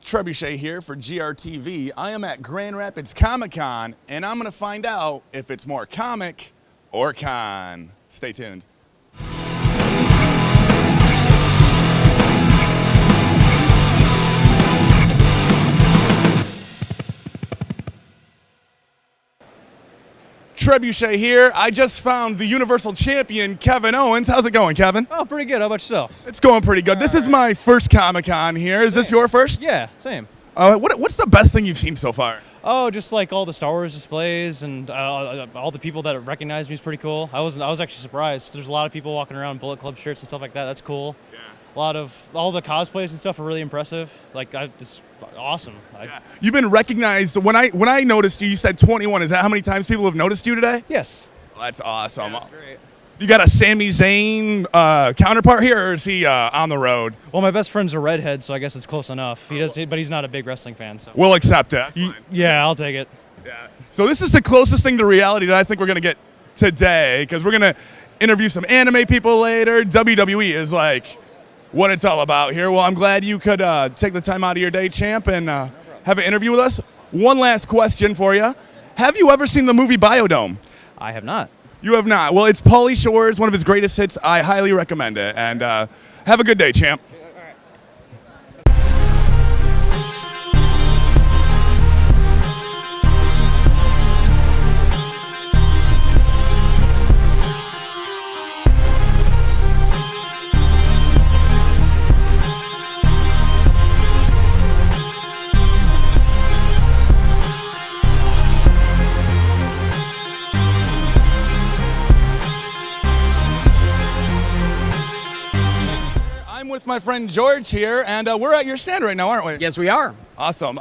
Trebuchet here for GRTV. I am at Grand Rapids Comic-Con, and I'm going to find out if it's more comic or con. Stay tuned. Trebuchet here. I just found the Universal Champion, Kevin Owens. How's it going, Kevin? Oh, pretty good. How about yourself? It's going pretty good. This is my first Comic-Con here. Is this your first? Yeah, same. What's the best thing you've seen so far? Oh, just like all the Star Wars displays and all the people that recognize me is pretty cool. I was actually surprised. There's a lot of people walking around in Bullet Club shirts and stuff like that. That's cool. Yeah. All the cosplays and stuff are really impressive. It's awesome. Yeah. You've been recognized. When I noticed you, you said 21. Is that how many times people have noticed you today? Yes. Well, that's awesome. Yeah, that's great. You got a Sami Zayn counterpart here, or is he on the road? Well, my best friend's a redhead, so I guess it's close enough. But he's not a big wrestling fan. So we'll accept it. That's fine. Yeah, I'll take it. Yeah. So this is the closest thing to reality that I think we're gonna get today, because we're gonna interview some anime people later. WWE is like what it's all about here. Well, I'm glad you could take the time out of your day, champ, and have an interview with us. One last question for you. Have you ever seen the movie Biodome? I have not. You have not. Well, it's Pauly Shore's one of his greatest hits. I highly recommend it. And have a good day, champ. With my friend George here, and we're at your stand right now, aren't we? Yes, we are. Awesome.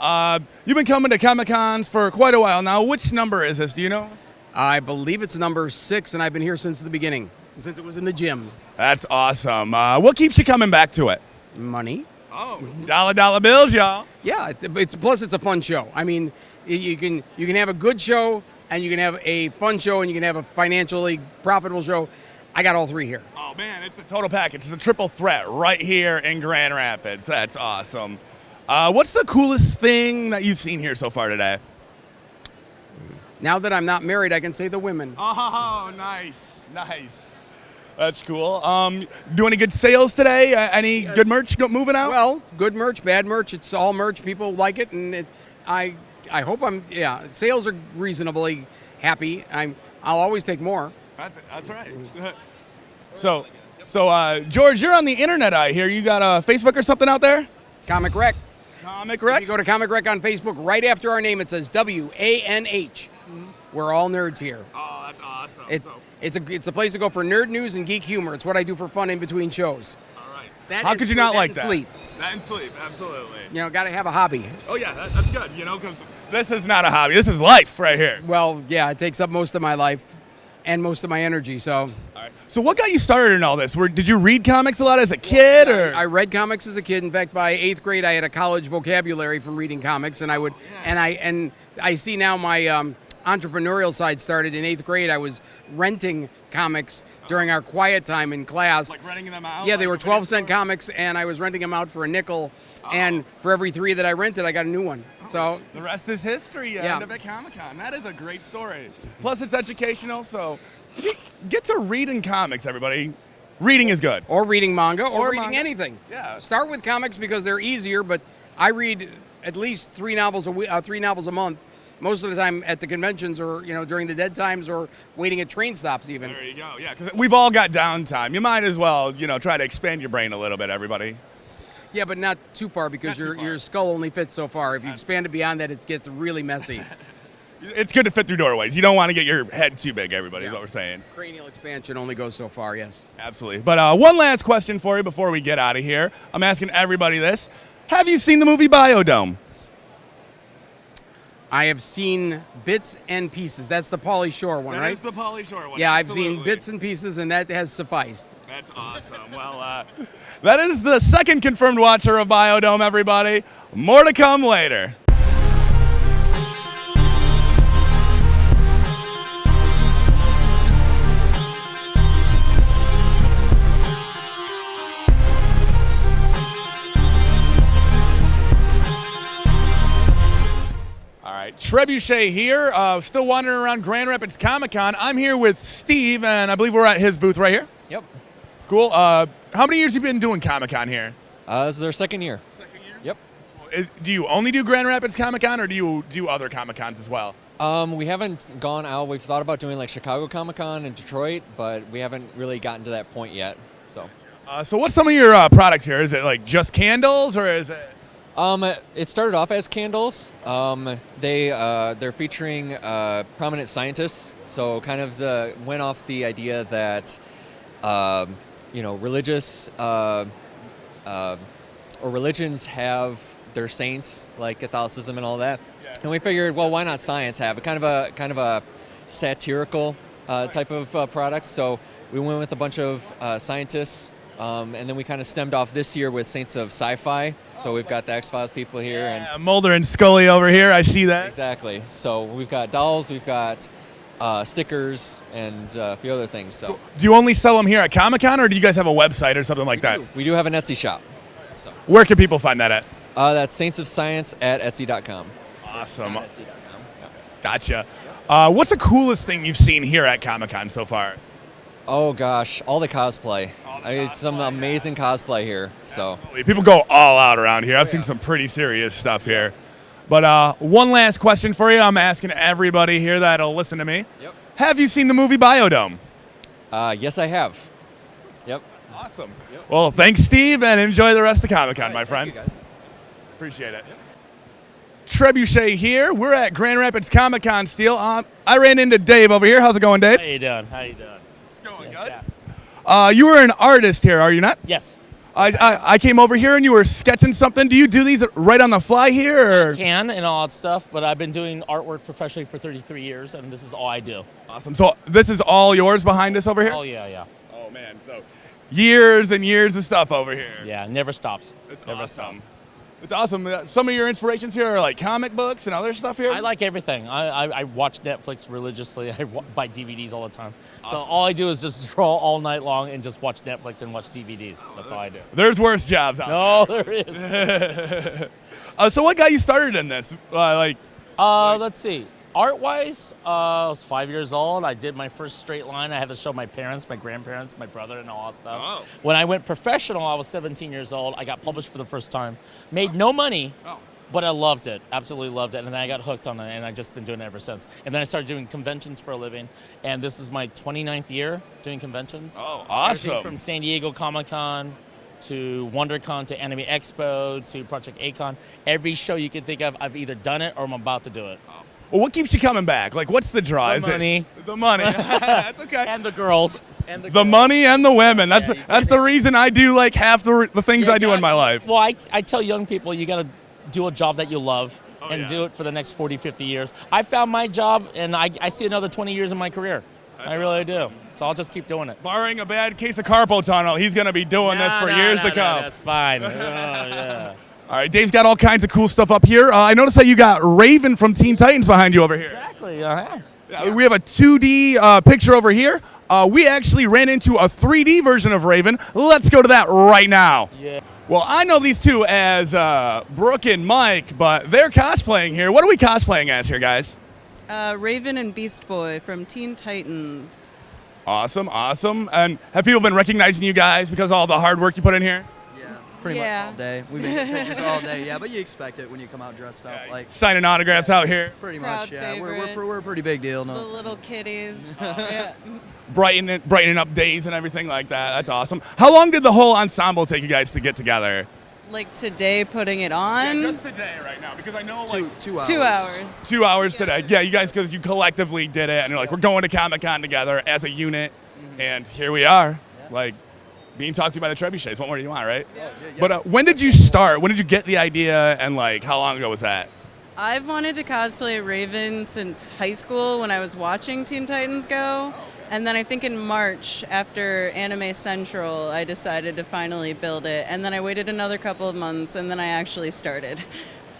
You've been coming to Comic-Cons for quite a while now. Which number is this? Do you know? I believe it's number 6, and I've been here since the beginning, since it was in the gym. That's awesome. What keeps you coming back to it? Money. Oh, dollar bills, y'all. Yeah, it's a fun show. I mean, you can have a good show, and you can have a fun show, and you can have a financially profitable show. I got all three here. Oh, man, it's a total package. It's a triple threat right here in Grand Rapids. That's awesome. What's the coolest thing that you've seen here so far today? Now that I'm not married, I can say the women. Oh, nice. That's cool. Do any good sales today? Any good merch moving out? Well, good merch, bad merch. It's all merch. People like it, and I hope sales are reasonably happy. I'll always take more. That's right. So, George, you're on the internet, I hear. You got a Facebook or something out there? Comic Rec. Comic Rec? If you go to Comic Rec on Facebook, right after our name, it says WANH. We're all nerds here. Oh, that's awesome. It's a place to go for nerd news and geek humor. It's what I do for fun in between shows. All right. How could you not like that? Sleep. That and sleep, absolutely. Got to have a hobby. Oh, yeah, that's good, because this is not a hobby. This is life right here. Well, yeah, it takes up most of my life and most of my energy, so. All right. So what got you started in all this? Did you read comics a lot as a kid, or? I read comics as a kid. In fact, by 8th grade, I had a college vocabulary from reading comics, and I see now my entrepreneurial side started in 8th grade. I was renting comics during our quiet time in class. Like renting them out? Yeah, they were 12-cent comics, and I was renting them out for a nickel. And for every 3 that I rented, I got a new one. So the rest is history. Yeah. End of at Comic-Con. That is a great story. Plus, it's educational. So get to reading comics, everybody. Reading is good. Or reading manga, or reading anything. Yeah. Start with comics because they're easier. But I read at least 3 novels a month. Most of the time at the conventions, or during the dead times, or waiting at train stops even. There you go. Yeah, because we've all got downtime. You might as well try to expand your brain a little bit, everybody. Yeah, but not too far, because your skull only fits so far. If you expand it beyond that, it gets really messy. It's good to fit through doorways. You don't want to get your head too big, everybody, is what we're saying. Cranial expansion only goes so far, yes. Absolutely. But one last question for you before we get out of here. I'm asking everybody this. Have you seen the movie Biodome? I have seen bits and pieces. That's the Pauly Shore one, right? That is the Pauly Shore one. Yeah, absolutely. I've seen bits and pieces, and that has sufficed. That's awesome. Well, that is the second confirmed watcher of Biodome, everybody. More to come later. right, Trebuchet here, still wandering around Grand Rapids Comic-Con. I'm here with Steve, and I believe we're at his booth right here. Yep. Cool. How many years have you been doing Comic-Con here? This is our second year. Second year? Yep. Do you only do Grand Rapids Comic-Con, or do you do other Comic-Cons as well? We haven't gone out. We've thought about doing like Chicago Comic-Con and Detroit, but we haven't really gotten to that point yet. So what's some of your products here? Is it like just candles, or is it? It started off as candles. They're featuring prominent scientists. So kind of went off the idea that religious or religions have their saints like Catholicism and all that. Yeah. And we figured, well, why not science have it? Kind of a satirical type of product. So we went with a bunch of scientists. And then we kind of stemmed off this year with Saints of Sci-Fi. So we've got the X-Files people here. Yeah, and Mulder and Scully over here. I see that. Exactly. So we've got dolls, we've got stickers, and a few other things. So do you only sell them here at Comic-Con, or do you guys have a website or something like that? We do have an Etsy shop. So where can people find that at? That's Saints of Science at Etsy.com. Awesome. Etsy.com. Yeah. Gotcha. What's the coolest thing you've seen here at Comic-Con so far? Oh gosh, all the cosplay. Some amazing cosplay here. So absolutely. People go all out around here. I've seen some pretty serious stuff here. But one last question for you. I'm asking everybody here that'll listen to me. Yep. Have you seen the movie Biodome? Yes, I have. Yep. Awesome. Yep. Well, thanks, Steve, and enjoy the rest of Comic-Con, right, my friend. Thank you, guys. Appreciate it. Yep. Trebuchet here. We're at Grand Rapids Comic-Con still. I ran into Dave over here. How's it going, Dave? How you doing? How you doing? It's going good. Yeah. You were an artist here, are you not? Yes. I came over here and you were sketching something. Do you do these right on the fly here? Or? Can and all that stuff, but I've been doing artwork professionally for 33 years, and this is all I do. Awesome. So this is all yours behind us over here? Oh, yeah. Oh, man. So years and years of stuff over here. Yeah, never stops. It's never awesome. stops. It's awesome. Some of your inspirations here are like comic books and other stuff here? I like everything. I watch Netflix religiously. I buy DVDs all the time. Awesome. So all I do is just draw all night long and just watch Netflix and watch DVDs. That's all I do. There's worse jobs out there. No, there is. So what got you started in this? Let's see. Art-wise, I was 5 years old. I did my first straight line. I had to show my parents, my grandparents, my brother, and all that stuff. Oh. When I went professional, I was 17 years old. I got published for the first time. Made no money, but I loved it. Absolutely loved it. And then I got hooked on it, and I've just been doing it ever since. And then I started doing conventions for a living. And this is my 29th year doing conventions. Oh, awesome. Everything from San Diego Comic-Con to WonderCon to Anime Expo to Project A-Con. Every show you can think of, I've either done it or I'm about to do it. Well, what keeps you coming back? Like, what's the draw? The money. The money. That's okay. And the girls. The money and the women. That's the reason I do like half the things I do in my life. Well, I tell young people you got to do a job that you love and do it for the next 40, 50 years. I found my job, and I see another 20 years in my career. I really do. So I'll just keep doing it. Barring a bad case of carpal tunnel, he's going to be doing this for years to come. That's fine. Yeah. All right, Dave's got all kinds of cool stuff up here. I noticed that you got Raven from Teen Titans behind you over here. Exactly. We have a 2D picture over here. We actually ran into a 3D version of Raven. Let's go to that right now. Yeah. Well, I know these two as Brooke and Mike, but they're cosplaying here. What are we cosplaying as here, guys? Raven and Beast Boy from Teen Titans. Awesome. And have people been recognizing you guys because of all the hard work you put in here? Pretty much all day. We make pictures all day, but you expect it when you come out dressed up. Like signing autographs out here. Pretty Crowd much, yeah. favorites. We're a pretty big deal. The No. little kitties. Yeah. Brightening up days and everything like that. That's awesome. How long did the whole ensemble take you guys to get together? Like today, putting it on. Yeah, just today right now, because I know like 2 hours. 2 hours. 2 hours today. Yeah, you guys, because you collectively did it, and you're like, we're going to Comic-Con together as a unit, and here we are, like being talked to by the Trebuchets. What more do you want, right? Yeah. But when did you start? When did you get the idea, and like how long ago was that? I've wanted to cosplay Raven since high school when I was watching Teen Titans Go. And then I think in March, after Anime Central, I decided to finally build it. And then I waited another couple of months, and then I actually started.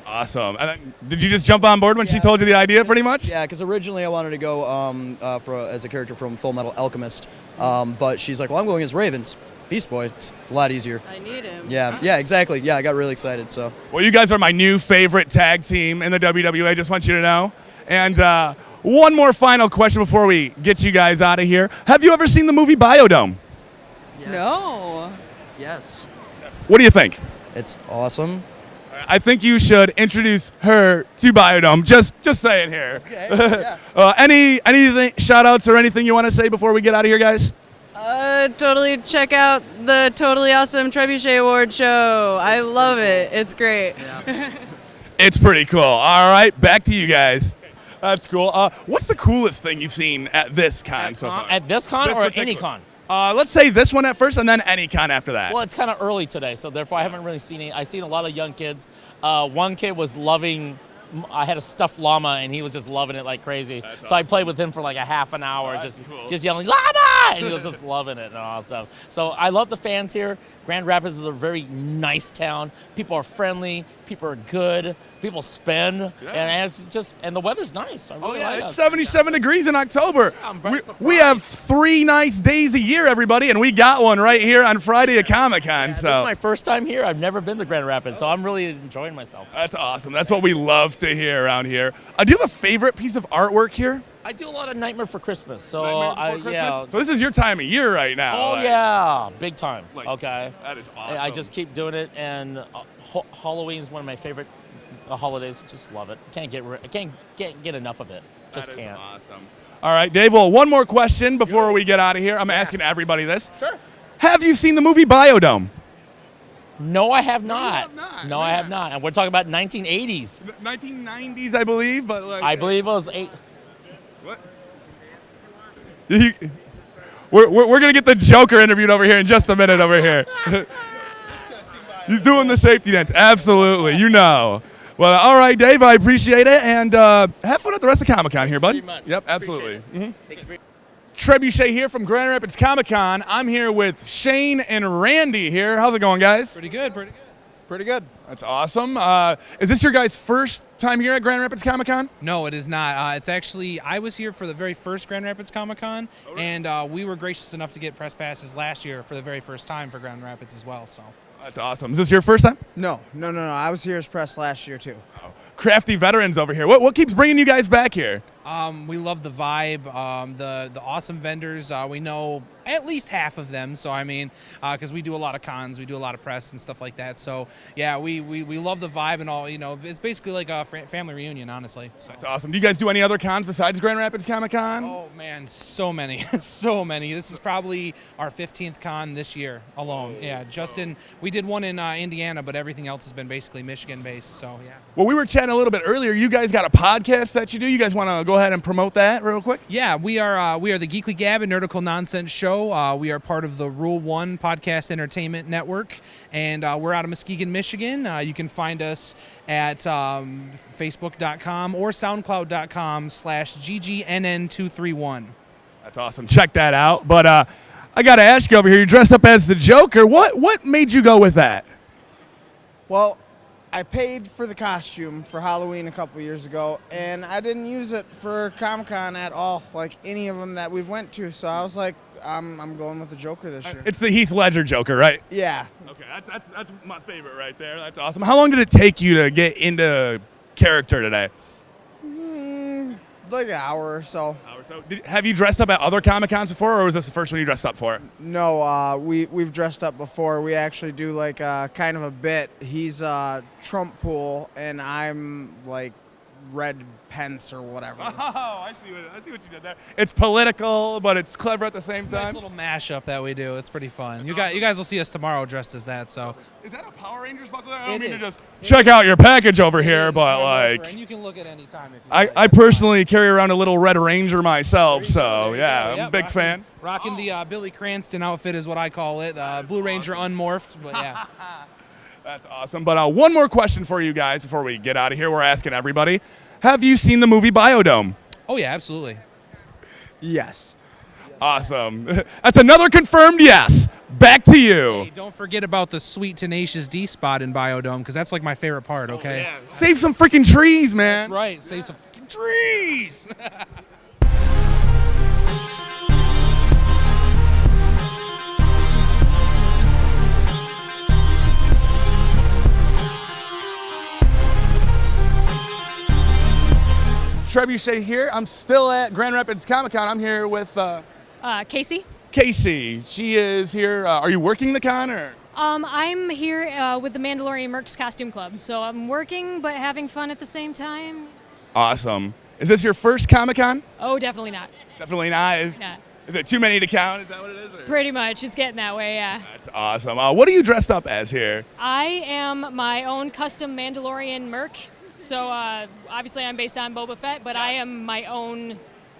Awesome. And then, did you just jump on board when she told you the idea, pretty much? Yeah, because originally I wanted to go as a character from Full Metal Alchemist, but she's like, well, I'm going as Ravens. Beast Boy. It's a lot easier. I need him. Yeah, exactly. Yeah, I got really excited. So. Well, you guys are my new favorite tag team in the WWE. I just want you to know. And one more final question before we get you guys out of here. Have you ever seen the movie Biodome? Yes. No. Yes. What do you think? It's awesome. I think you should introduce her to Biodome. Just say it here. Okay. Yeah. Anything, shout outs or anything you want to say before we get out of here, guys? Totally check out the Totally Awesome Trebuchet Award show. I love it. It's great. Yeah. It's pretty cool. All right, back to you guys. That's cool. What's the coolest thing you've seen at this con so far? At this con This or particular- any con? Let's say this one at first and then any con after that. Well, it's kind of early today, so therefore I haven't really seen any. I've seen a lot of young kids. One kid was loving. I had a stuffed llama, and he was just loving it like crazy. That's So I played with him for like a half an hour, that's cool. just yelling llama, and he was just loving it and all that stuff. So I love the fans here. Grand Rapids is a very nice town. People are friendly. People are good. People spend, and it's just the weather's nice. I really like It's it. 77 degrees in October. I'm very We surprised. have 3 nice days a year, everybody, and we got one right here on Friday at Comic-Con. This is So my first time here. I've never been to Grand Rapids, so I'm really enjoying myself. that's awesome. That's what we love to hear around here. Do you have a favorite piece of artwork here? I do a lot of Nightmare for Christmas, so Nightmare Before yeah. Christmas? So this is your time of year right now. Oh like- yeah, big time. like, Okay. That is awesome. I just keep doing it, and Halloween is one of my favorite holidays. I just love it. I can't get enough of it. Just That is can't. awesome. All right, Dave. Well, one more question before we get out of here. I'm asking everybody this. Sure. Have you seen the movie Biodome? No, I have not. have not, No, I have not. And we're talking about 1980s. 1990s, I believe, but like I believe it was What? We're gonna get the Joker interviewed over here in just a minute over here. He's doing the safety dance. Absolutely, you know. Well, all right, Dave. I appreciate it, and have fun at the rest of Comic-Con here, bud. Pretty much. Yep, absolutely. Take it. Trebuchet here from Grand Rapids Comic-Con. I'm here with Shane and Randy here. How's it going, guys? Pretty good. Pretty good. That's awesome. Is this your guys' first time here at Grand Rapids Comic-Con? No, it is not. It's actually, I was here for the very first Grand Rapids Comic Con, and we were gracious enough to get press passes last year for the very first time for Grand Rapids as well. So. That's awesome. Is this your first time? No. I was here as press last year too. Crafty veterans over here. What keeps bringing you guys back here? We love the vibe, the awesome vendors. We know at least half of them. So I mean, because we do a lot of cons, we do a lot of press and stuff like that. So yeah, we love the vibe and all. You know, it's basically like a family reunion, honestly. So. That's awesome. Do you guys do any other cons besides Grand Rapids Comic-Con? Oh man, so many, so many. This is probably our 15th con this year alone. Yeah, we did one in Indiana, but everything else has been basically Michigan based. So yeah. Well, we were chatting a little bit earlier. You guys got a podcast that you do. You guys want to go ahead and promote that real quick? Yeah, we are the Geekly Gab and Nerdical Nonsense Show. We are part of the Rule 1 Podcast Entertainment Network, and we're out of Muskegon, Michigan. You can find us at Facebook.com or SoundCloud.com/GGNN231. That's awesome. Check that out. But I got to ask you over here, you dressed up as the Joker. What made you go with that? Well, I paid for the costume for Halloween a couple years ago, and I didn't use it for Comic-Con at all, like any of them that we've went to. So I was like, I'm going with the Joker this year. It's the Heath Ledger Joker, right? Yeah. Okay, that's my favorite right there. That's awesome. How long did it take you to get into character today? Like an hour or so. Have you dressed up at other Comic-Cons before, or was this the first one you dressed up for? No, we've dressed up before. We actually do like kind of a bit. He's Trump Pool, and I'm like Red Pence or whatever. Oh, I see what you did there. It's political, but it's clever at the same It's a nice time. little mashup that we do. It's pretty fun. You guys will see us tomorrow dressed as that. So Is that a Power Rangers buckle? I don't It mean to is. just check out your package over here, but and like, you can look at any time if you I personally carry around a little Red Ranger myself, so yeah, I'm a big fan. Rocking the Billy Cranston outfit is what I call it. Blue Ranger unmorphed, but yeah. That's awesome. But one more question for you guys before we get out of here. We're asking everybody. Have you seen the movie Biodome? Oh yeah, absolutely. Yes. Awesome. That's another confirmed yes. Back to you. Hey, don't forget about the sweet Tenacious D spot in Biodome, because that's like my favorite part, okay? Save some freaking trees, man. That's right. Save some fucking trees. Trebuchet here. I'm still at Grand Rapids Comic Con. I'm here with Casey. Casey. She is here. Are you working the con or? I'm here with the Mandalorian Mercs Costume Club. So I'm working but having fun at the same time. Awesome. Is this your first Comic Con? Oh, definitely not. Definitely not. Is it too many to count? Is that what it is? Or? Pretty much. It's getting that way, yeah. That's awesome. What are you dressed up as here? I am my own custom Mandalorian Merc. So obviously I'm based on Boba Fett, but I am my own.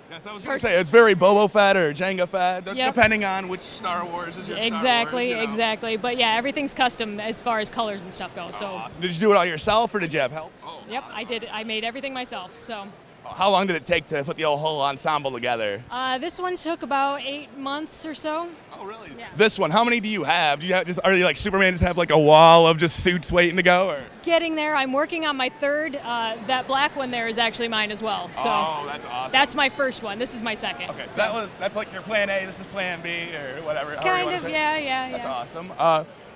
Yes, I was going to say, it's very Boba Fett or Jango Fett, Yep. depending on which Star Wars is your Exactly, Star Wars, exactly. But yeah, everything's custom as far as colors and stuff go. So. Awesome. Did you do it all yourself or did you have help? Yep, I did. I made everything myself. So. How long did it take to put the whole ensemble together? This one took about 8 months or so. Oh, really? Yeah. This one, how many do you have? Do you have are you like Superman, just have like a wall of just suits waiting to go? Or? Getting there. I'm working on my third. That black one there is actually mine as well. So that's awesome. that's my first one. This is my second. Okay, so that's like your plan A, this is plan B, or whatever. Kind of, yeah. That's awesome.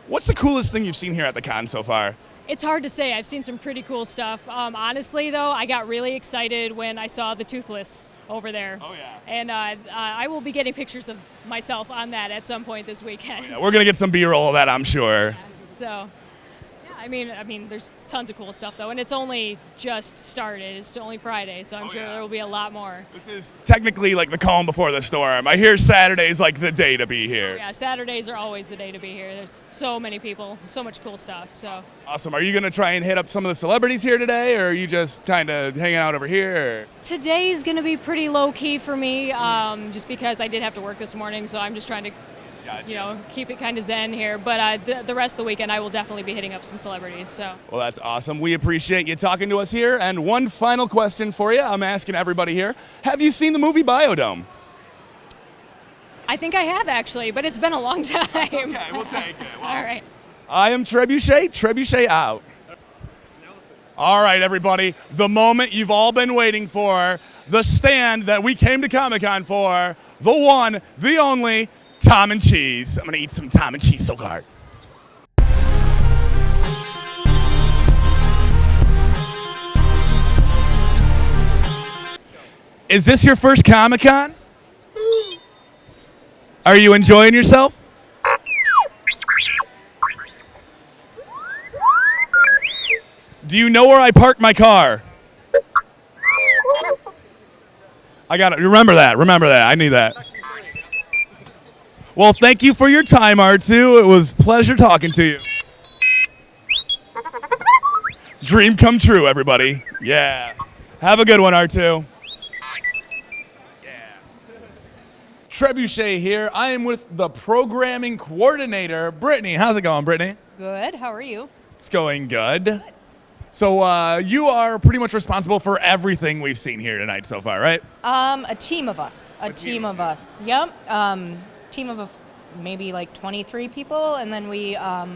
What's the coolest thing you've seen here at the con so far? It's hard to say. I've seen some pretty cool stuff. Honestly, though, I got really excited when I saw the Toothless over there. Oh, yeah. And I will be getting pictures of myself on that at some point this weekend. Yeah, we're going to get some B-roll of that, I'm sure. So, yeah, I mean, there's tons of cool stuff, though. And it's only just started. It's only Friday, so I'm sure there will be a lot more. This is technically like the calm before the storm. I hear Saturday's like the day to be here. Yeah, Saturdays are always the day to be here. There's so many people, so much cool stuff. So. Awesome. Are you going to try and hit up some of the celebrities here today, or are you just kind of hanging out over here? Or? Today's going to be pretty low-key for me, just because I did have to work this morning, so I'm just trying to, keep it kind of zen here. But the rest of the weekend, I will definitely be hitting up some celebrities. So. Well, that's awesome. We appreciate you talking to us here. And one final question for you. I'm asking everybody here. Have you seen the movie Biodome? I think I have, actually, but it's been a long time. Okay, we'll take it. Well, all right. I am Trebuchet. Trebuchet out. All right, everybody. The moment you've all been waiting for. The stand that we came to Comic-Con for. The one, the only, Tom and Cheese. I'm going to eat some Tom and Cheese so hard. Is this your first Comic-Con? Are you enjoying yourself? Do you know where I parked my car? I got it. Remember that. I need that. Well, thank you for your time, R2. It was a pleasure talking to you. Dream come true, everybody. Yeah. Have a good one, R2. Yeah. Trebuchet here. I am with the programming coordinator, Brittany. How's it going, Brittany? Good. How are you? It's going good. So you are pretty much responsible for everything we've seen here tonight so far, right? A team of us. A team of us. Yep. Team of maybe like 23 people, and then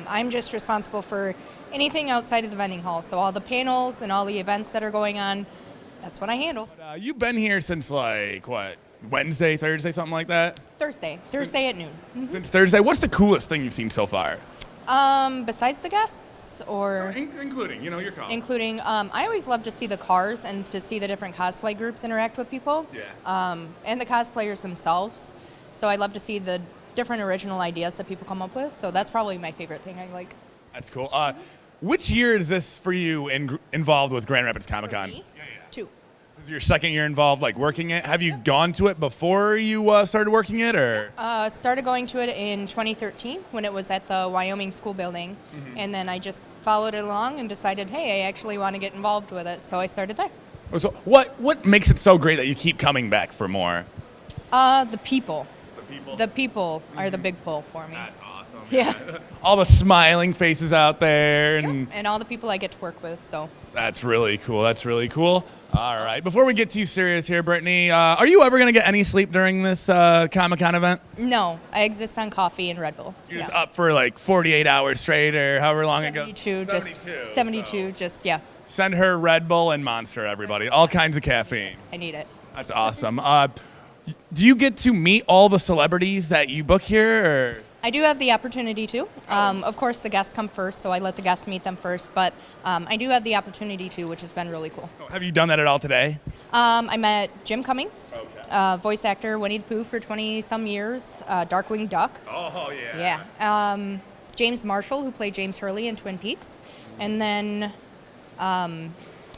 I'm just responsible for anything outside of the vending hall. So all the panels and all the events that are going on, that's what I handle. You've been here since like what? Wednesday, Thursday, something like that? Thursday at noon. Mm-hmm. Since Thursday. What's the coolest thing you've seen so far? Besides the guests, or including, your call. Including, I always love to see the cars and to see the different cosplay groups interact with people. Yeah. And the cosplayers themselves. So I love to see the different original ideas that people come up with. So that's probably my favorite thing I like. That's cool. Which year is this for you involved with Grand Rapids Comic Con? Yeah. 2. This is your second year involved, like working it. Have you gone to it before you started working it, or? Started going to it in 2013 when it was at the Wyoming School Building, and then I just followed it along and decided, hey, I actually want to get involved with it, so I started there. So what makes it so great that you keep coming back for more? The people. The people are the big pull for me. That's awesome. Yeah. All the smiling faces out there, and all the people I get to work with. So. That's really cool. All right. Before we get too serious here, Brittany, are you ever going to get any sleep during this Comic-Con event? No, I exist on coffee and Red Bull. You're just up for like 48 hours straight or however long it goes? 72, yeah. Send her Red Bull and Monster, everybody. All kinds of caffeine. I need it. That's awesome. Do you get to meet all the celebrities that you book here? Or? I do have the opportunity to. Of course, the guests come first, so I let the guests meet them first. But I do have the opportunity to, which has been really cool. Have you done that at all today? I met Jim Cummings, voice actor Winnie the Pooh for 20-some years, Darkwing Duck. Oh, yeah. Yeah. James Marshall, who played James Hurley in Twin Peaks. And then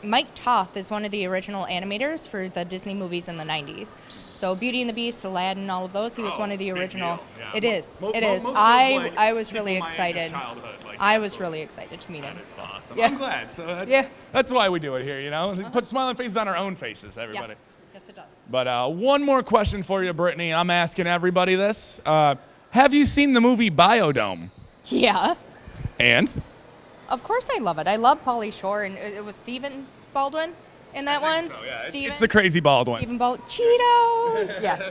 Mike Toth is one of the original animators for the Disney movies in the 90s. So Beauty and the Beast, Aladdin, all of those, he was one of the original. Yeah. It is. It Most is. of I was really people my age's excited. childhood, I was really excited to meet him. That's awesome. Yeah. I'm glad. So Yeah. that's why we do it here, you know? Put smiling faces on our own faces, everybody. Yes. Yes, it does. But one more question for you, Brittany. I'm asking everybody this. Have you seen the movie Biodome? Yeah. And? Of course I love it. I love Pauly Shore, and it was Stephen Baldwin in that one. So, yeah. Steven? It's the crazy bald one. Stephen Baldwin. Cheetos. Yes.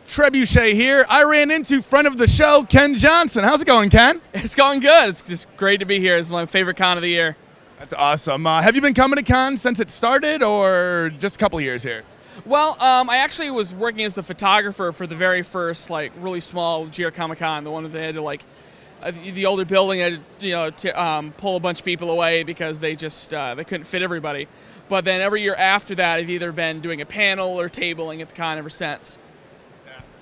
Trebuchet here. I ran into friend of the show, Ken Johnson. How's it going, Ken? It's going good. It's just great to be here. It's my favorite con of the year. That's awesome. Have you been coming to con since it started, or just a couple years here? Well, I actually was working as the photographer for the very first, really small GR Comic Con, the one that they had to, the older building had to, pull a bunch of people away because they just, they couldn't fit everybody. But then every year after that, I've either been doing a panel or tabling at the con ever since.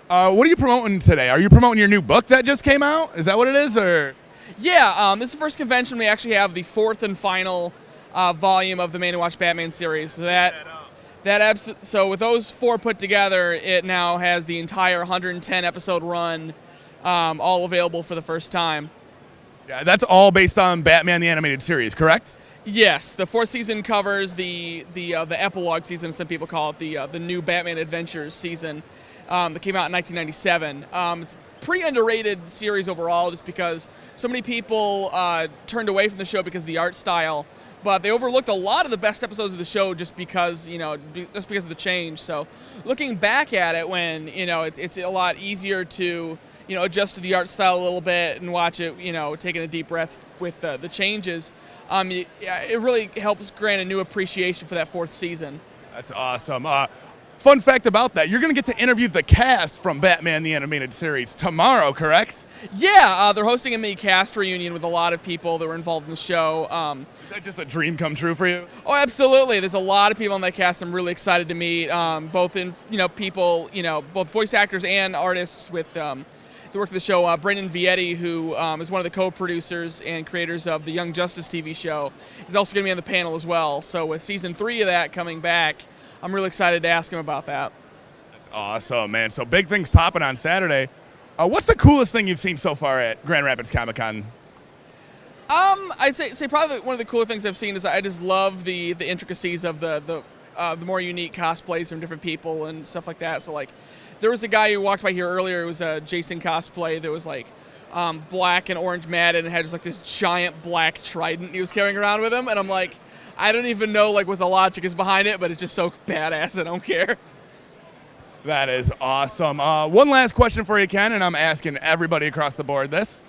What are you promoting today? Are you promoting your new book that just came out? Is that what it is, or? Yeah, this is the first convention we actually have the fourth and final volume of the Man Who Watched Batman series. So so with those four put together, it now has the entire 110 episode run, all available for the first time. Yeah, that's all based on Batman the Animated Series, correct? Yes, the fourth season covers the epilogue season, as some people call it, the new Batman Adventures season that came out in 1997. It's a pretty underrated series overall, just because so many people turned away from the show because of the art style, but they overlooked a lot of the best episodes of the show just because of the change. So looking back at it, when it's a lot easier to adjust to the art style a little bit and watch it, taking a deep breath with the changes. It really helps grant a new appreciation for that fourth season. That's awesome. Fun fact about that, you're going to get to interview the cast from Batman the Animated Series tomorrow, correct? Yeah, they're hosting a mini cast reunion with a lot of people that were involved in the show. Is that just a dream come true for you? Oh, absolutely. There's a lot of people on that cast I'm really excited to meet, both people, both voice actors and artists with the work of the show. Brendan Vietti, who is one of the co-producers and creators of the Young Justice TV show, is also going to be on the panel as well. So with season 3 of that coming back, I'm really excited to ask him about that. That's awesome, man. So big things popping on Saturday. What's the coolest thing you've seen so far at Grand Rapids Comic Con? I'd say probably one of the cooler things I've seen is I just love the intricacies of the more unique cosplays from different people and stuff like that. So there was a guy who walked by here earlier. It was a Jason cosplay that was black and orange matted and had just this giant black trident he was carrying around with him. And I'm like, I don't even know what the logic is behind it, but it's just so badass. I don't care. That is awesome. One last question for you, Ken, and I'm asking everybody across the board this.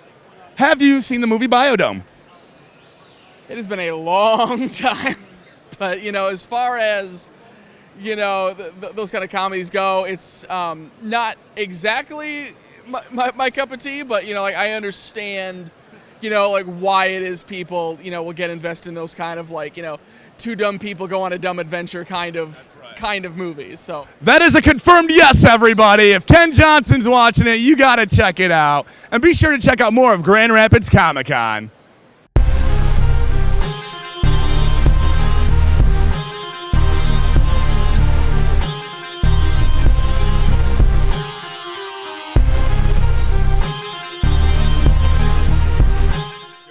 Have you seen the movie Biodome? It has been a long time, but as far as those kind of comedies go, it's not exactly my cup of tea, but I understand why it is people will get invested in those kind of two dumb people go on a dumb adventure kind of movies. So that is a confirmed yes, everybody. If Ken Johnson's watching it, you got to check it out. And be sure to check out more of Grand Rapids Comic Con.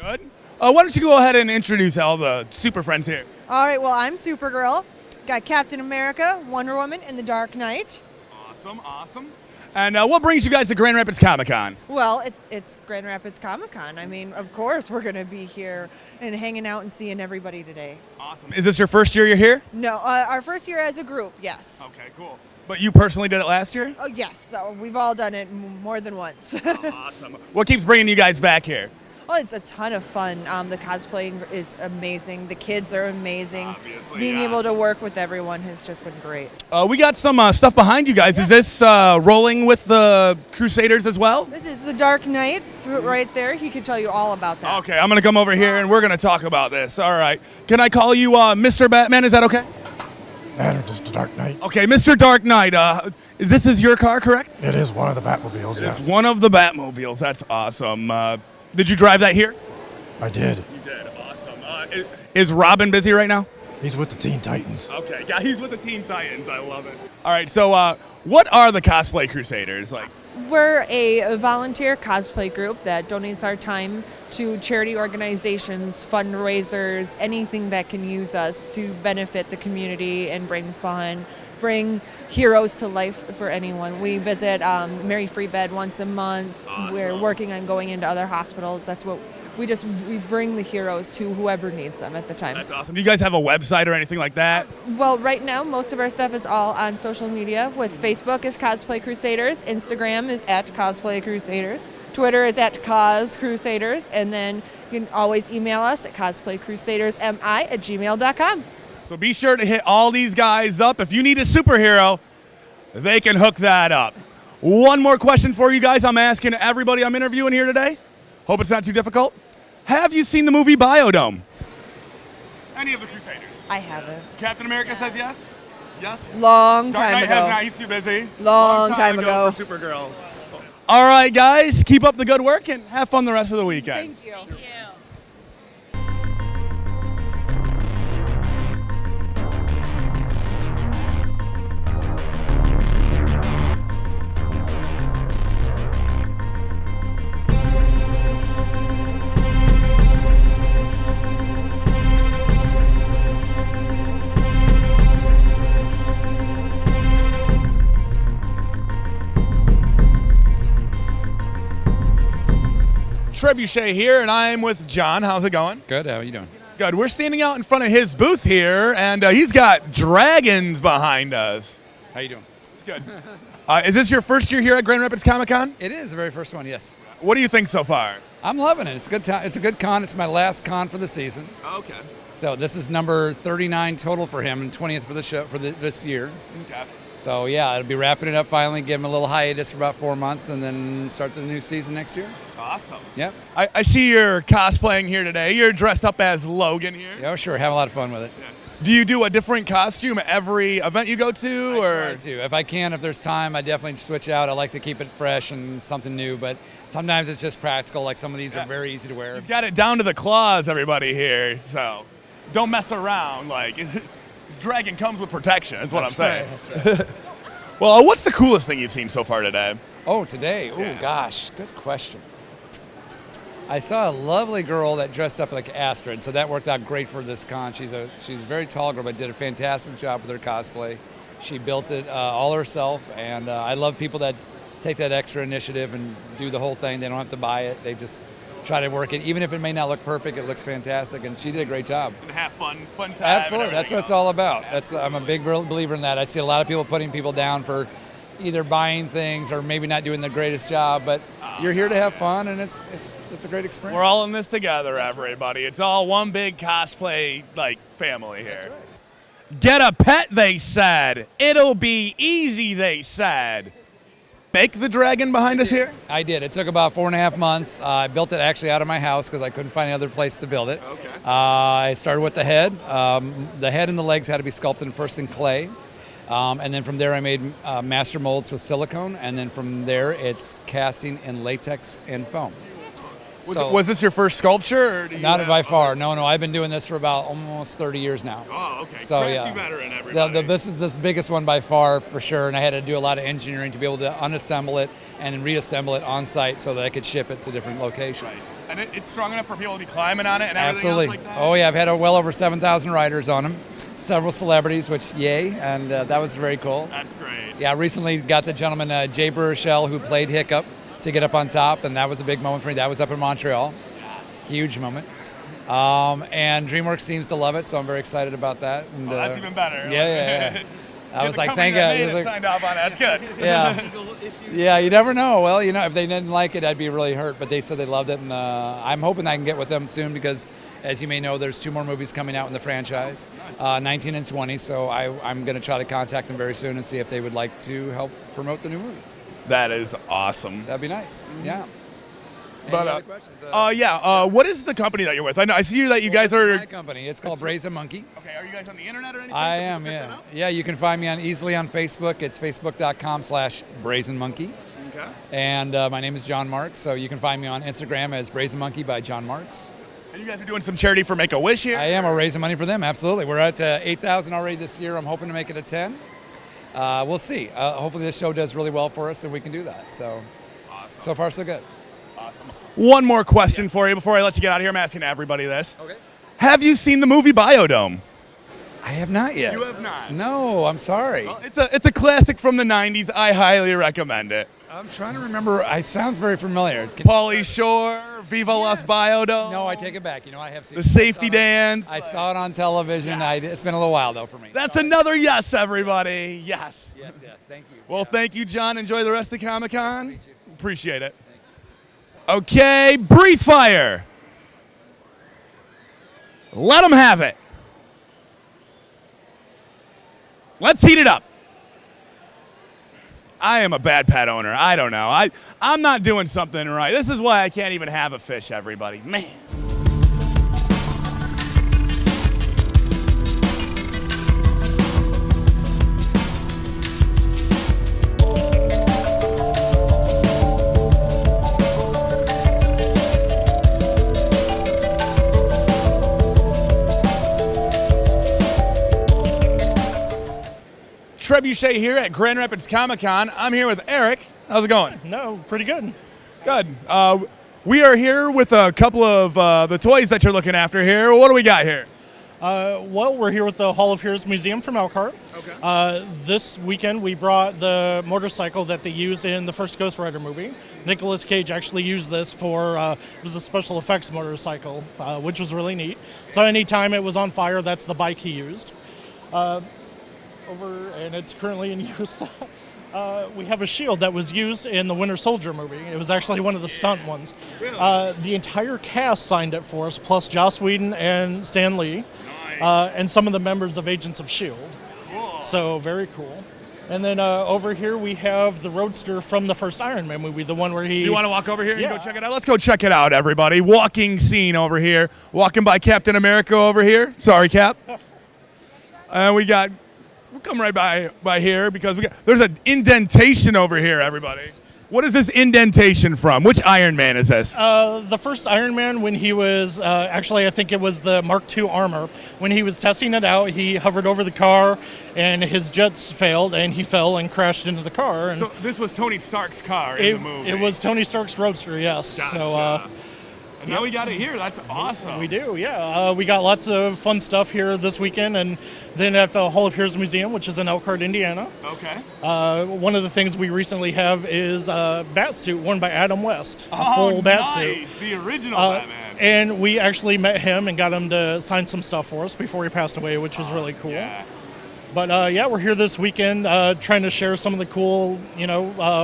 Good. Why don't you go ahead and introduce all the super friends here? All right, well, I'm Supergirl. Got Captain America, Wonder Woman, and the Dark Knight. Awesome, awesome. And what brings you guys to Grand Rapids Comic Con? Well, it's Grand Rapids Comic Con. I mean, of course we're going to be here and hanging out and seeing everybody today. Awesome. Is this your first year you're here? No, our first year as a group, yes. Okay, cool. But you personally did it last year? Oh yes, so we've all done it more than once. Awesome. What keeps bringing you guys back here? Oh, it's a ton of fun. The cosplaying is amazing. The kids are amazing. Obviously, Being yes. able to work with everyone has just been great. We got some stuff behind you guys. Is this rolling with the Crusaders as well? This is the Dark Knights right there. He can tell you all about that. Okay, I'm going to come over here and we're going to talk about this. All right. Can I call you Mr. Batman? Is that okay? That or just the Dark Knight. Okay, Mr. Dark Knight. This is your car, correct? It is one of the Batmobiles, It's yes. one of the Batmobiles. That's awesome. Did you drive that here? I did. You did. Awesome. Is Robin busy right now? He's with the Teen Titans. Okay, yeah, he's with the Teen Titans. I love it. All right, so what are the Cosplay Crusaders like? We're a volunteer cosplay group that donates our time to charity organizations, fundraisers, anything that can use us to benefit the community and bring fun, bring heroes to life for anyone. We visit Mary Free Bed once a month. Awesome. We're working on going into other hospitals. That's what we bring the heroes to whoever needs them at the time. That's awesome. Do you guys have a website or anything like that? Well, right now, most of our stuff is all on social media. With Facebook is Cosplay Crusaders, Instagram is @Cosplay Crusaders, Twitter is @Cos Crusaders, and then you can always email us at cosplaycrusadersmi@gmail.com. So be sure to hit all these guys up. If you need a superhero, they can hook that up. One more question for you guys. I'm asking everybody I'm interviewing here today. Hope it's not too difficult. Have you seen the movie Biodome? Any of the Crusaders? I haven't. Captain America says yes? Yes? Long Dark time Knight ago. has not. He's too busy. Long time ago. For Supergirl. All right, guys. Keep up the good work and have fun the rest of the weekend. Thank you. Trebuchet here, and I'm with John. How's it going? Good. How are you doing? Good. We're standing out in front of his booth here, and he's got dragons behind us. How you doing? It's good. Is this your first year here at Grand Rapids Comic Con? It is the very first one. Yes. What do you think so far? I'm loving it. It's good. It's a good con. It's my last con for the season. Okay. So this is number 39 total for him, and 20th for the show for this year. Okay. So yeah, I'll be wrapping it up finally. Give him a little hiatus for about 4 months, and then start the new season next year. Awesome. Yep. I see you're cosplaying here today. You're dressed up as Logan here. Yeah, sure. Have a lot of fun with it. Yeah. Do you do a different costume every event you go to, or? I try to. If I can, if there's time, I definitely switch out. I like to keep it fresh and something new, but sometimes it's just practical. Like some of these are very easy to wear. He's got it down to the claws, everybody here. So don't mess around. Like this dragon comes with protection. That's what I'm saying. Right, that's right. Well, what's the coolest thing you've seen so far today? Oh, today? Oh, gosh. Good question. I saw a lovely girl that dressed up like Astrid, so that worked out great for this con. She's a very tall girl, but did a fantastic job with her cosplay. She built it all herself, and I love people that take that extra initiative and do the whole thing. They don't have to buy it. They just try to work it. Even if it may not look perfect, it looks fantastic, and she did a great job. And have fun time. Absolutely. That's what it's all about. I'm a big believer in that. I see a lot of people putting people down for either buying things or maybe not doing the greatest job, but you're here to have fun, and it's a great experience. We're all in this together, everybody. It's all one big cosplay family here. That's right. Get a pet, they said. It'll be easy, they said. Make the dragon behind us here? I did. It took about 4.5 months. I built it actually out of my house because I couldn't find any other place to build it. Okay. I started with the head. The head and the legs had to be sculpted first in clay. And then from there I made master molds with silicone, and then from there it's casting in latex and foam. Was this your first sculpture? Or do you Not by far. No. I've been doing this for about almost 30 years now. Oh, okay. So Crafty yeah, veteran, everybody. this is the biggest one by far for sure, and I had to do a lot of engineering to be able to unassemble it and then reassemble it on site so that I could ship it to different locations. Right. And it's strong enough for people to be climbing on it and everything Absolutely. else like that? Oh yeah, I've had well over 7,000 riders on them. Several celebrities, which yay, and that was very cool. That's great. Yeah, I recently got the gentleman Jay Baruchel, who played Hiccup, to get up on top, and that was a big moment for me. That was up in Montreal. Yes. Huge moment. And DreamWorks seems to love it, so I'm very excited about that. And, that's even better. Yeah. I was the like, company thank that God. made It it was like- signed off on it. That's good. Yeah. Yeah, you never know. Well, if they didn't like it, I'd be really hurt. But they said they loved it, and I'm hoping I can get with them soon because, as you may know, there's 2 more movies coming out in the franchise, 19 and 20. So I'm going to try to contact them very soon and see if they would like to help promote the new movie. That is awesome. That'd be nice. Yeah. But Any other questions? what is the company that you're with? I see that you guys are. My company. It's called Brazen Monkey. Okay, are you guys on the internet or anything? I Can am. people check Yeah. that out? Yeah. You can find me easily on Facebook. It's facebook.com/brazenmonkey. Okay. And my name is John Marks, so you can find me on Instagram as Brazen Monkey by John Marks. And you guys are doing some charity for Make-A-Wish here? I am. We're raising money for them. Absolutely. We're at 8,000 already this year. I'm hoping to make it a 10. We'll see. Hopefully this show does really well for us and we can do that. So, awesome. So far so good. Awesome. One more question for you before I let you get out of here. I'm asking everybody this. Okay. Have you seen the movie Biodome? I have not yet. You have not? No, I'm sorry. Well, it's a classic from the 90s. I highly recommend it. I'm trying to remember. It sounds very familiar. Pauly Shore, Viva Las Biodome. No, I take it back. I have seen the safety dance. I saw it on television. It's been a little while, though, for me. That's another yes, everybody. Yes. Yes. Thank you. Well, thank you, John. Enjoy the rest of Comic-Con. Nice to meet you. Appreciate it. Okay, breathe fire. Let them have it. Let's heat it up. I am a bad pet owner. I don't know. I'm not doing something right. This is why I can't even have a fish, everybody. Man. Trebuchet here at Grand Rapids Comic-Con. I'm here with Eric. How's it going? No, pretty good. Good. We are here with a couple of the toys that you're looking after here. What do we got here? Well, we're here with the Hall of Heroes Museum from Elkhart. Okay. This weekend we brought the motorcycle that they used in the first Ghost Rider movie. Nicolas Cage actually used this for, it was a special effects motorcycle, which was really neat. So anytime it was on fire, that's the bike he used. And it's currently in use. We have a shield that was used in the Winter Soldier movie. It was actually one of the stunt ones. Really? The entire cast signed it for us, plus Joss Whedon and Stan Lee, and some of the members of Agents of S.H.I.E.L.D. Cool. So very cool. And then over here we have the Roadster from the first Iron Man movie, the one where he... You want to walk over here Yeah. and go check it out? Let's go check it out, everybody. Walking scene over here. Walking by Captain America over here. Sorry, Cap. We'll come right by here because there's an indentation over here, everybody. What is this indentation from? Which Iron Man is this? The first Iron Man, when he was, actually I think it was the Mark II armor. When he was testing it out, he hovered over the car and his jets failed and he fell and crashed into the car. And So this was Tony Stark's car in the movie. It was Tony Stark's Roadster, yes. Gotcha. So, and now we got it here. That's awesome. We do, yeah. We got lots of fun stuff here this weekend, and then at the Hall of Heroes Museum, which is in Elkhart, Indiana. Okay. One of the things we recently have is a bat suit worn by Adam West, a full bat suit. The original Batman. And we actually met him and got him to sign some stuff for us before he passed away, which was really cool. Yeah. But yeah, we're here this weekend trying to share some of the cool,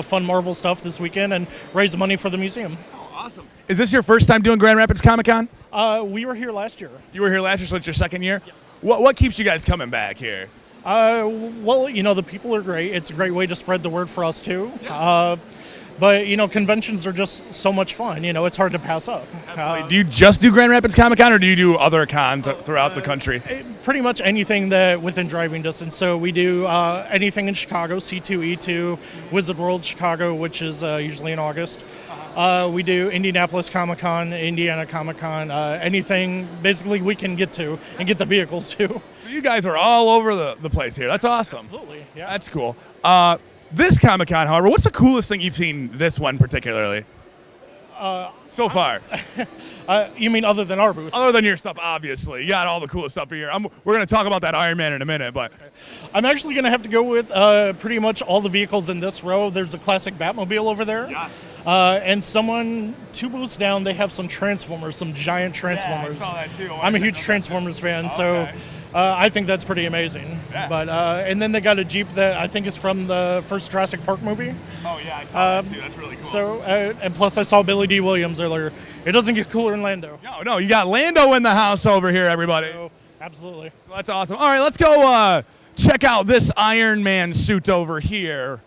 fun Marvel stuff this weekend and raise money for the museum. Awesome. Is this your first time doing Grand Rapids Comic-Con? We were here last year. You were here last year, so it's your second year? Yes. What keeps you guys coming back here? Well, the people are great. It's a great way to spread the word for us, too. Yeah. But, conventions are just so much fun. It's hard to pass up. Do you just do Grand Rapids Comic-Con, or do you do other cons throughout the country? Pretty much anything that within driving distance. So we do anything in Chicago, C2E2, Wizard World Chicago, which is usually in August. We do Indianapolis Comic-Con, Indiana Comic-Con, anything basically we can get to and get the vehicles to. So you guys are all over the place here. That's awesome. Absolutely, yeah. That's cool. This Comic-Con, however, what's the coolest thing you've seen this one particularly? So far. You mean other than our booth? Other than your stuff, obviously. You got all the coolest stuff here. We're going to talk about that Iron Man in a minute, but... Okay. I'm actually going to have to go with pretty much all the vehicles in this row. There's a classic Batmobile over there. Yes. And someone 2 booths down, they have some Transformers, some giant Transformers. Yeah, I saw that too. I'm a huge Transformers fan, so I think that's pretty amazing. Yeah. But and then they got a Jeep that I think is from the first Jurassic Park movie. Oh yeah, I saw that too. That's really cool. So and plus I saw Billy D. Williams earlier. It doesn't get cooler in Lando. No, you got Lando in the house over here, everybody. So, absolutely. So that's awesome. All right, let's go check out this Iron Man suit over here.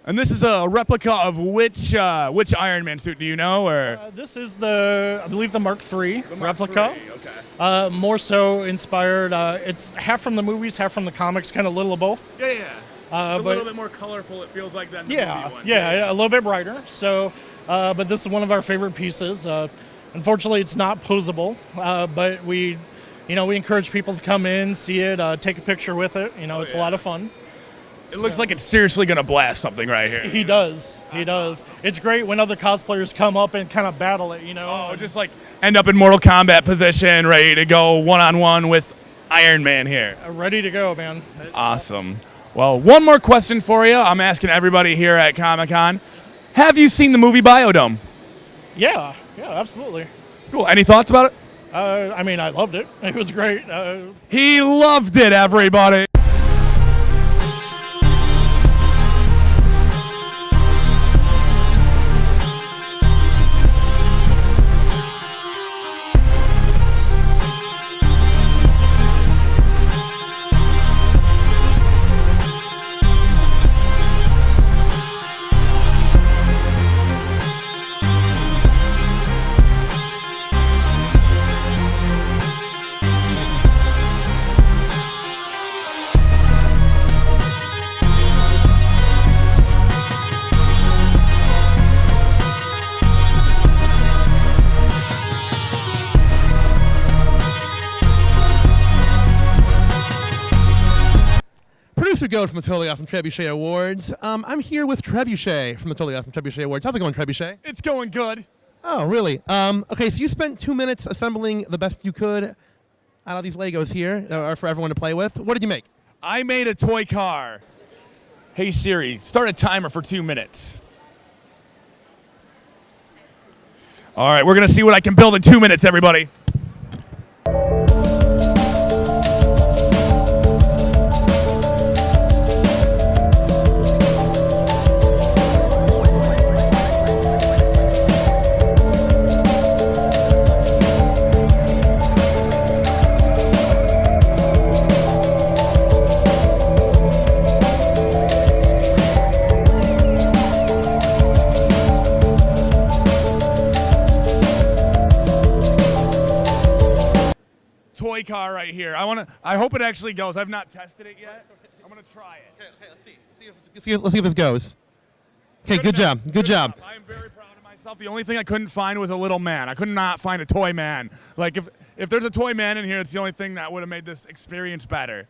And this is a replica of which Iron Man suit? Do you know? Or This is I believe the Mark III replica. III, okay. More so inspired. It's half from the movies, half from the comics, kind of a little of both. Yeah. It's a but little bit more colorful, it feels like, than the movie one. Yeah, a little bit brighter. So, but this is one of our favorite pieces. Unfortunately, it's not posable, but we encourage people to come in, see it, take a picture with it. It's a lot of fun. It looks like it's seriously going to blast something right here. He does. It's great when other cosplayers come up and kind of battle it, Oh, just like end up in Mortal Kombat position, ready to go one-on-one with Iron Man here. Ready to go, man. Awesome. Well, one more question for you. I'm asking everybody here at Comic-Con. Have you seen the movie Biodome? Yeah, absolutely. Cool. Any thoughts about it? I mean, I loved it. It was great. He loved it, everybody. Producer Goat from the Totally Awesome Trebuchet Awards. I'm here with Trebuchet from the Totally Awesome Trebuchet Awards. How's it going, Trebuchet? It's going good. Oh, really? Okay, so you spent 2 minutes assembling the best you could out of these Legos here for everyone to play with. What did you make? I made a toy car. Hey Siri, start a timer for 2 minutes. All right, we're going to see what I can build in 2 minutes, everybody. Toy car right here. I hope it actually goes. I've not tested it yet. I'm gonna try it. Okay, let's see if this goes. Okay, good job. Good job. I am very proud of myself. The only thing I couldn't find was a little man. I could not find a toy man. Like if there's a toy man in here, it's the only thing that would have made this experience better.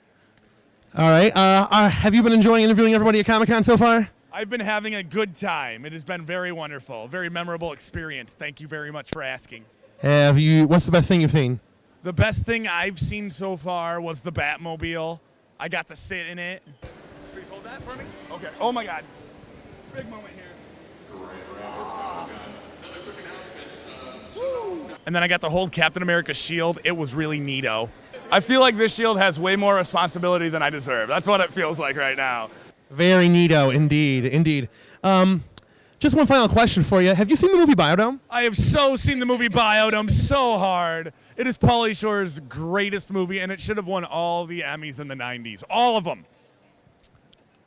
All right. Have you been enjoying interviewing everybody at Comic-Con so far? I've been having a good time. It has been very wonderful, very memorable experience. Thank you very much for asking. Have you? What's the best thing you've seen? The best thing I've seen so far was the Batmobile. I got to sit in it. Please hold that for me. Okay. Oh my God. Big moment here. And then I got to hold Captain America's shield. It was really neato. I feel like this shield has way more responsibility than I deserve. That's what it feels like right now. Very neato, indeed. Just one final question for you. Have you seen the movie Biodome? I have so seen the movie Biodome so hard. It is Pauly Shore's greatest movie, and it should have won all the Emmys in the 90s. All of them.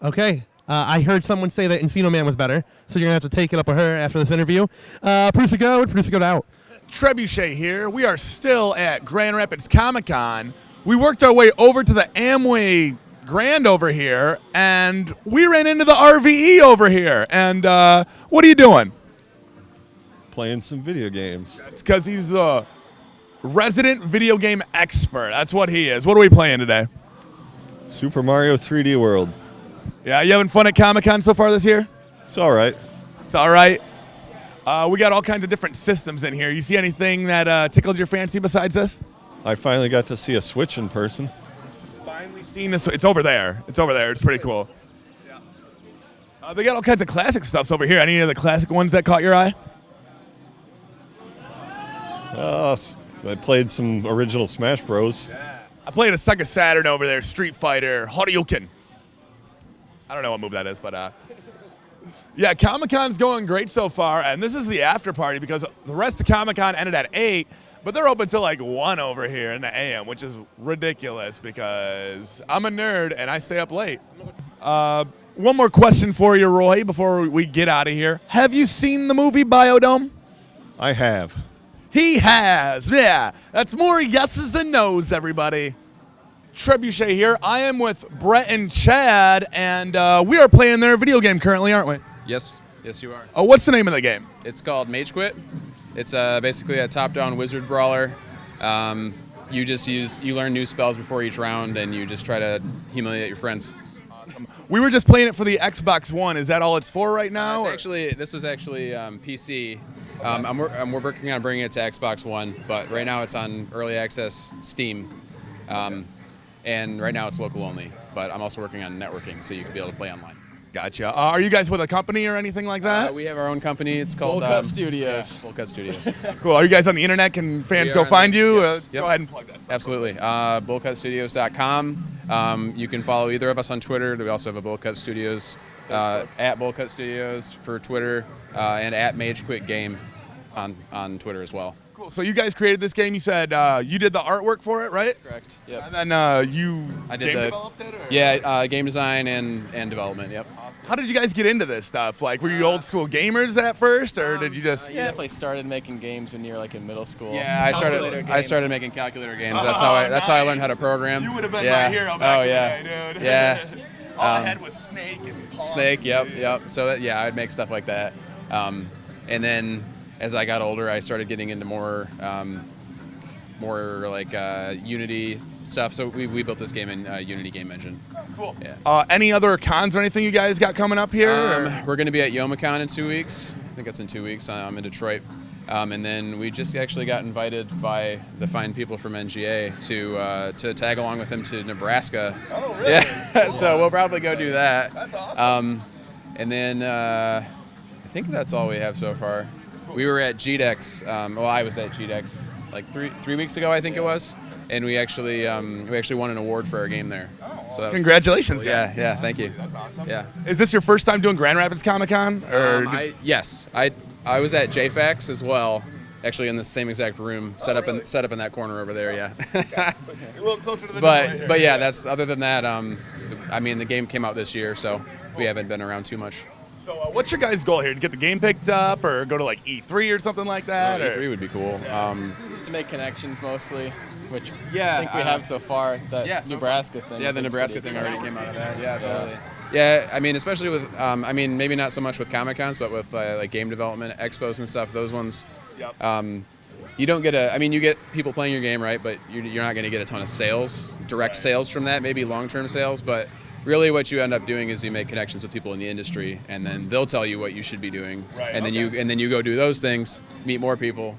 Okay. I heard someone say that Encino Man was better, so you're going to have to take it up with her after this interview. Producer Go out. Trebuchet here. We are still at Grand Rapids Comic-Con. We worked our way over to the Amway Grand over here, and we ran into the RVE over here. And what are you doing? Playing some video games. It's because he's the resident video game expert. That's what he is. What are we playing today? Super Mario 3D World. Yeah, you having fun at Comic-Con so far this year? It's all right. It's all right. We got all kinds of different systems in here. You see anything that tickled your fancy besides this? I finally got to see a Switch in person. Finally seen this. It's over there. It's pretty cool. Yeah. They got all kinds of classic stuffs over here. Any of the classic ones that caught your eye? I played some original Smash Bros. I played a Sega Saturn over there, Street Fighter, Hadouken. I don't know what move that is, but yeah, Comic-Con's going great so far, and this is the after party because the rest of Comic-Con ended at 8, but they're open till like 1 over here in the AM, which is ridiculous because I'm a nerd and I stay up late. One more question for you, Roy, before we get out of here. Have you seen the movie Biodome? I have. He has, yeah. That's more yeses than nos, everybody. Trebuchet here. I am with Brett and Chad, and we are playing their video game currently, aren't we? Yes, you are. Oh, what's the name of the game? It's called Mage Quit. It's basically a top-down wizard brawler. You learn new spells before each round, and you just try to humiliate your friends. Awesome. We were just playing it for the Xbox One. Is that all it's for right now? This was actually PC. We're working on bringing it to Xbox One, but right now it's on early access Steam, and right now it's local only. But I'm also working on networking, so you can be able to play online. Gotcha. Are you guys with a company or anything like that? We have our own company. It's called Bullcut Studios. Yeah, Bullcut Studios. Cool. Are you guys on the internet? Can fans go find you? Yes. Yep. Go ahead and plug that stuff. Absolutely. Bullcutstudios.com. You can follow either of us on Twitter. We also have a Bullcut Studios, at Bullcut Studios for Twitter, and at Mage Quit Game on Twitter as well. Cool. So you guys created this game. You said you did the artwork for it, right? That's correct. Yep. And then you developed it? Or? Yeah, game design and development, yep. Awesome. How did you guys get into this stuff? Like, were you old school gamers at first, or did you just... You definitely started making games when you were like in middle school. Yeah, I started making calculator games. That's how I learned how to program. You would have been my hero back in the day, dude. Yeah. All I had was Snake and Pong. Snake, yep. So I'd make stuff like that. And then as I got older, I started getting into more like Unity stuff. So we built this game in Unity game engine. Cool. Yeah. Any other cons or anything you guys got coming up here? We're going to be at YomaCon in 2 weeks. I think that's in 2 weeks. I'm in Detroit. And then we just actually got invited by the fine people from NGA to tag along with them to Nebraska. Oh, really? Yeah. So we'll probably go do that. That's awesome. And then I think that's all we have so far. We were at GDEX. I was at GDEX like three weeks ago, I think it was, and we actually won an award for our game there. So congratulations, guys! Yeah, thank you. That's awesome. Yeah. Is this your first time doing Grand Rapids Comic Con? Yes, I was at JFAX as well, actually in the same exact room, set up in that corner over there. Yeah. A little closer to the but yeah, that's other than that. The game came out this year, so we haven't been around too much. So what's your guys' goal here? To get the game picked up, or go to like E3 or something like that? E3 would be cool. Just to make connections mostly, which yeah, I think we have so far. That Nebraska thing. Yeah, the Nebraska thing already came out of that. Yeah, totally. Yeah, especially with, maybe not so much with Comic-Cons, but with like game development expos and stuff. Those ones, you don't get you get people playing your game, right? But you're not going to get a ton of sales, direct sales from that. Maybe long-term sales, but really what you end up doing is you make connections with people in the industry, and then they'll tell you what you should be doing, and then you go do those things, meet more people.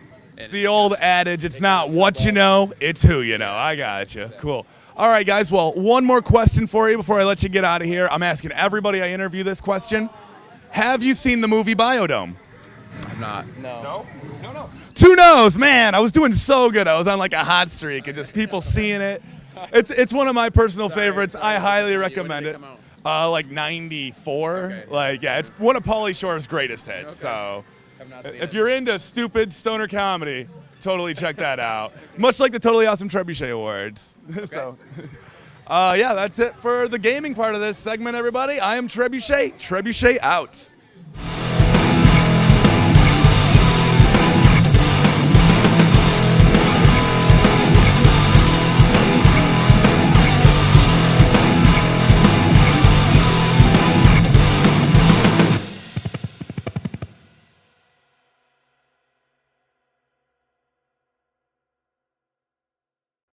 The old adage, it's not what you know, it's who you know. I got you. Cool. All right, guys. Well, one more question for you before I let you get out of here. I'm asking everybody I interview this question. Have you seen the movie Biodome? I'm not. No. 2 no's, man. I was doing so good. I was on like a hot streak, and just people seeing it. It's one of my personal favorites. I highly recommend it. Like 94. Okay. Like, yeah, it's one of Pauly Shore's greatest hits. Okay. So if you're into stupid stoner comedy, totally check that out. Much like the Totally Awesome Trebuchet Awards. So, yeah, that's it for the gaming part of this segment, everybody. I am Trebuchet. Trebuchet out.